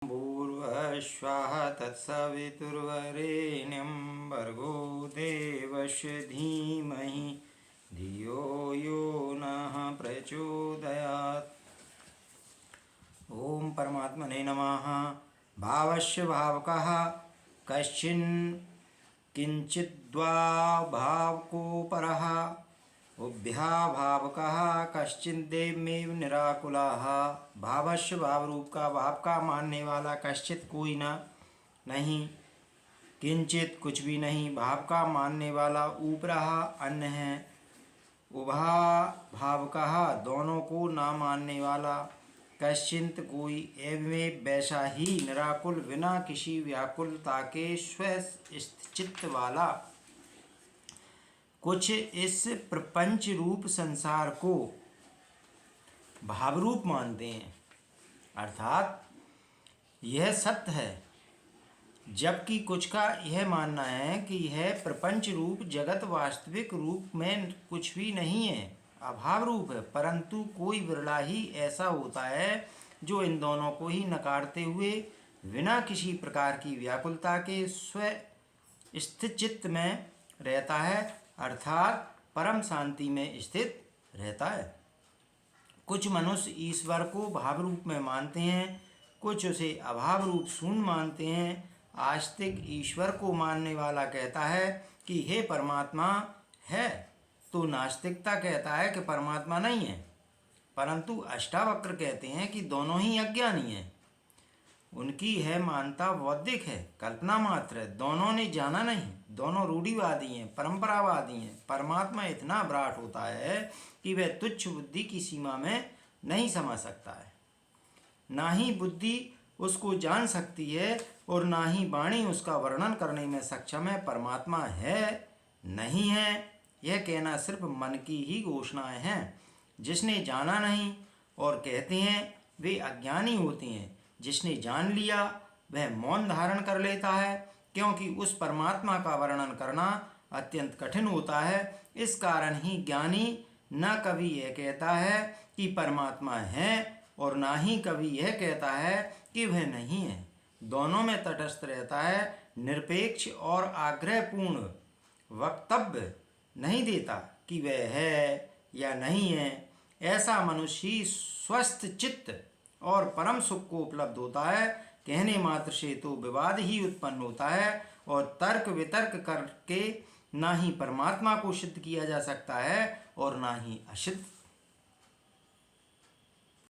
भूर्भुवस्सुवः तत्सवितुर्वरेण्यं भर्गो देवस्य धीमहि धियो यो नः प्रचोदयात्। ओम परमात्मने नमः। भावस्य भावकः कश्चिन् किंचिद्वा भावकोपरः उभयाभावकः कश्चिदेवमेव निराकुलः। भावस्य भावरूप का, भाव का मानने वाला कश्चित कोई न नहीं, किंचित कुछ भी नहीं, भाव का मानने वाला ऊपरः अन्य है, उभा भावकः दोनों को ना मानने वाला, कश्चित कोई, एवमेव वैसा ही, निराकुल बिना किसी व्याकुलता के स्वस्थचित्त वाला। कुछ इस प्रपंच रूप संसार को भावरूप मानते हैं, अर्थात यह सत्य है, जबकि कुछ का यह मानना है कि यह प्रपंच रूप जगत वास्तविक रूप में कुछ भी नहीं है, अभाव रूप है। परंतु कोई विरला ही ऐसा होता है जो इन दोनों को ही नकारते हुए बिना किसी प्रकार की व्याकुलता के स्थित चित्त में रहता है, अर्थात परम शांति में स्थित रहता है। कुछ मनुष्य ईश्वर को भाव रूप में मानते हैं, कुछ उसे अभाव रूप शून्य मानते हैं। आस्तिक ईश्वर को मानने वाला कहता है कि हे परमात्मा है, तो नास्तिकता कहता है कि परमात्मा नहीं है। परंतु अष्टावक्र कहते हैं कि दोनों ही अज्ञानी हैं। उनकी है मानता बौद्धिक है, कल्पना मात्र है, दोनों ने जाना नहीं, दोनों रूढ़िवादी हैं, परंपरावादी हैं। परमात्मा इतना विराट होता है कि वह तुच्छ बुद्धि की सीमा में नहीं समझ सकता है, ना ही बुद्धि उसको जान सकती है और ना ही वाणी उसका वर्णन करने में सक्षम है। परमात्मा है नहीं है, यह कहना सिर्फ मन की ही घोषणाएं हैं। जिसने जाना नहीं और कहते हैं वे अज्ञानी होते हैं। जिसने जान लिया वह मौन धारण कर लेता है, क्योंकि उस परमात्मा का वर्णन करना अत्यंत कठिन होता है। इस कारण ही ज्ञानी न कभी यह कहता है कि परमात्मा है और ना ही कभी यह कहता है कि वह नहीं है। दोनों में तटस्थ रहता है, निरपेक्ष और आग्रहपूर्ण वक्तव्य नहीं देता कि वह है या नहीं है। ऐसा मनुष्य ही स्वस्थ चित्त और परम सुख को उपलब्ध होता है। कहने मात्र से तो विवाद ही उत्पन्न होता है और तर्क वितर्क करके ना ही परमात्मा को सिद्ध किया जा सकता है और ना ही असिद्ध